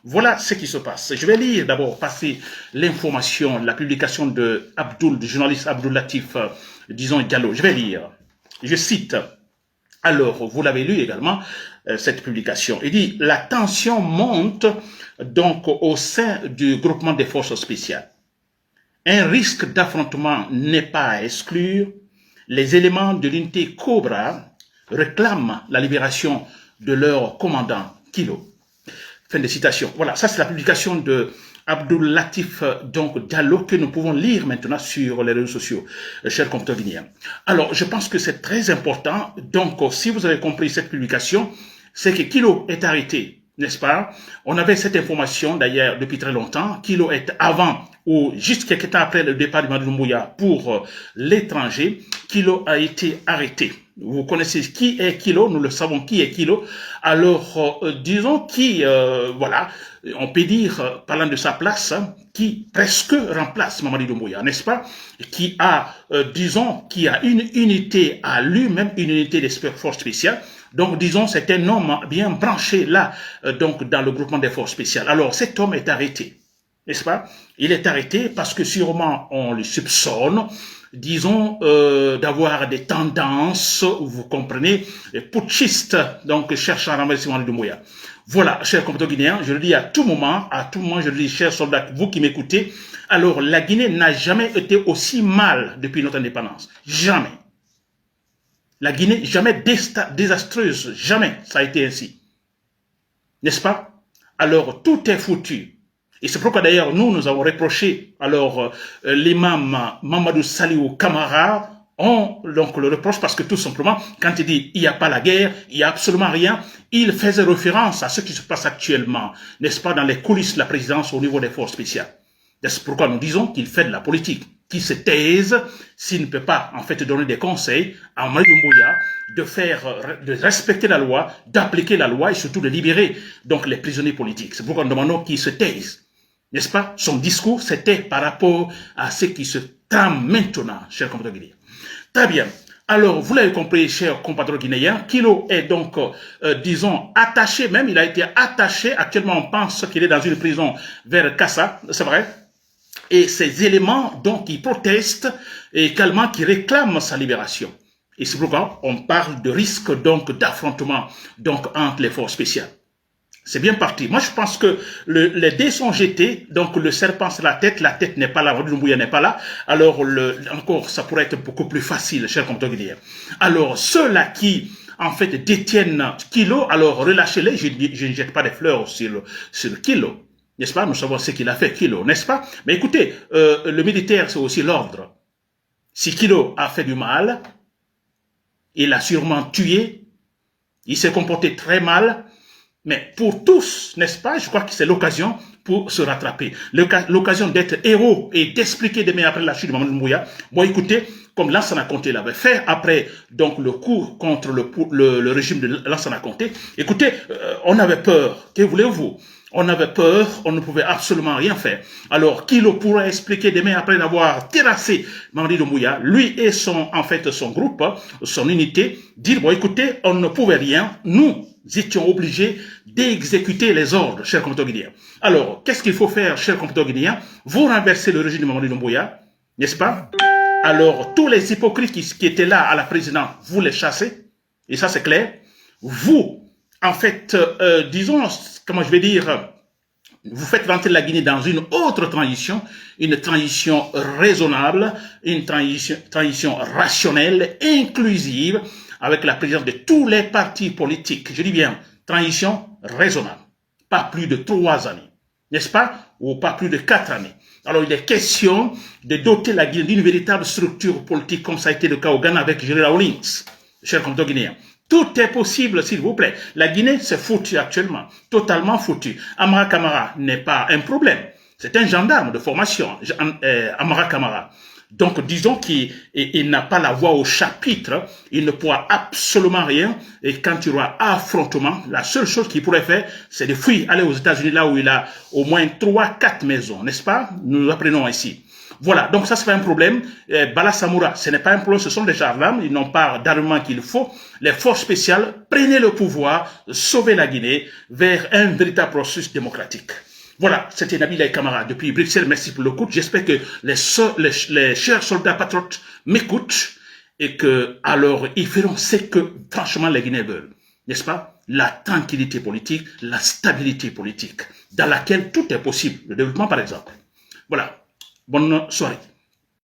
Voilà ce qui se passe. Je vais lire d'abord, passer l'information, la publication du journaliste Abdul Latif, disons Diallo. Je vais lire. Je cite. Alors, vous l'avez lu également, cette publication. Il dit, la tension monte donc au sein du groupement des forces spéciales. Un risque d'affrontement n'est pas à exclure. Les éléments de l'unité Cobra réclament la libération de leur commandant Kilo. Fin de citation. Voilà, ça c'est la publication de Abdul Latif donc Diallo que nous pouvons lire maintenant sur les réseaux sociaux, chers compteurs guinéens. Alors, je pense que c'est très important. Donc, si vous avez compris cette publication, c'est que Kilo est arrêté, n'est-ce pas? On avait cette information d'ailleurs depuis très longtemps. Kilo est avant ou juste quelques temps après le départ de Mamadi Doumbouya pour l'étranger. Kilo a été arrêté. Vous connaissez qui est Kilo, nous le savons qui est Kilo. Alors, disons qui, voilà, on peut dire, parlant de sa place, qui presque remplace Mamadi Doumbouya, n'est-ce pas? Qui a, disons, qui a une unité à lui-même, une unité des forces spéciales. Donc, disons, c'est un homme bien branché là, donc dans le groupement des forces spéciales. Alors, cet homme est arrêté, n'est-ce pas? Il est arrêté parce que sûrement on le soupçonne, disons, d'avoir des tendances, vous comprenez, putschistes, donc cherchant à renverser Mamadi Doumbouya. Voilà, chers compatriotes guinéens, je le dis à tout moment, je le dis, chers soldats, vous qui m'écoutez, alors la Guinée n'a jamais été aussi mal depuis notre indépendance. Jamais. La Guinée, jamais désastreuse, jamais ça a été ainsi. N'est-ce pas? Alors, tout est foutu. Et c'est pourquoi d'ailleurs, nous avons reproché, alors, l'imam Mamadou Saliou Kamara, on donc le reproche parce que tout simplement, quand il dit il n'y a pas la guerre, il n'y a absolument rien, il faisait référence à ce qui se passe actuellement, n'est-ce pas, dans les coulisses de la présidence au niveau des forces spéciales. C'est pourquoi nous disons qu'il fait de la politique, qu'il se taise s'il ne peut pas en fait donner des conseils à Mamadi Doumbouya de respecter la loi, d'appliquer la loi et surtout de libérer donc les prisonniers politiques. C'est pourquoi nous demandons qu'il se taise. N'est-ce pas? Son discours, c'était par rapport à ce qui se trame maintenant, chers compatriotes guinéens. Très bien. Alors, vous l'avez compris, chers compatriotes guinéens, Kilo est donc, disons, attaché, même il a été attaché, actuellement on pense qu'il est dans une prison vers Kassa, c'est vrai. Et ces éléments, donc, qui protestent et également qui réclament sa libération. Et c'est pourquoi on parle de risque, donc, d'affrontement, donc, entre les forces spéciales. C'est bien parti. Moi, je pense que les dés sont jetés, donc le serpent c'est la tête n'est pas là, Mamadi Doumbouya n'est pas là. Alors, encore, ça pourrait être beaucoup plus facile, chers compatriotes guinéens. Alors, ceux-là qui, en fait, détiennent Kilo, alors relâchez-les, je ne jette pas des fleurs sur Kilo. N'est-ce pas? Nous savons ce qu'il a fait, Kilo, n'est-ce pas? Mais écoutez, le militaire, c'est aussi l'ordre. Si Kilo a fait du mal, il a sûrement tué, il s'est comporté très mal, mais pour tous, n'est-ce pas? Je crois que c'est l'occasion pour se rattraper. L'occasion d'être héros et d'expliquer demain après la chute de Mamadi Doumbouya. Bon, écoutez, comme Lansana Conté l'avait fait après donc le coup contre le régime de Lansana Conté, écoutez, on avait peur. Que voulez-vous? On avait peur, on ne pouvait absolument rien faire. Alors, qui le pourrait expliquer demain après d'avoir terrassé Mamadi Doumbouya, lui et son groupe, son unité, dire, bon, écoutez, on ne pouvait rien, nous étions obligés d'exécuter les ordres, chers compatriotes guinéens. Alors, qu'est-ce qu'il faut faire, chers compatriotes guinéens? Vous renversez le régime de Mamadi Doumbouya, n'est-ce pas? Alors, tous les hypocrites qui étaient là à la présidence, vous les chassez, et ça c'est clair. Vous, en fait, disons, comment je vais dire, vous faites rentrer la Guinée dans une autre transition, une transition raisonnable, une transition rationnelle, inclusive, avec la présence de tous les partis politiques. Je dis bien, transition raisonnable. Pas plus de 3 années, n'est-ce pas? Ou pas plus de 4 années. Alors, il est question de doter la Guinée d'une véritable structure politique, comme ça a été le cas au Ghana avec Général Rawlings, chers compatriotes guinéens. Tout est possible, s'il vous plaît. La Guinée, c'est foutu actuellement, totalement foutu. Amara Kamara n'est pas un problème. C'est un gendarme de formation, Amara Kamara. Donc, disons qu'il n'a pas la voix au chapitre, il ne pourra absolument rien. Et quand il y aura affrontement, la seule chose qu'il pourrait faire, c'est de fuir, aller aux États-Unis, là où il a au moins 3-4 maisons, n'est-ce pas? Nous apprenons ici. Voilà, donc ça, c'est pas un problème. Bala Samoura, ce n'est pas un problème, ce sont des gendarmes, ils n'ont pas d'armement qu'il faut. Les forces spéciales, prenez le pouvoir, sauvez la Guinée vers un véritable processus démocratique. Voilà, c'était Nabil et camarades depuis Bruxelles, merci pour l'écoute. J'espère que les chers soldats patriotes m'écoutent et que, alors, ils feront ce que, franchement, les Guinéens veulent. N'est-ce pas? La tranquillité politique, la stabilité politique, dans laquelle tout est possible. Le développement, par exemple. Voilà. Bonne soirée.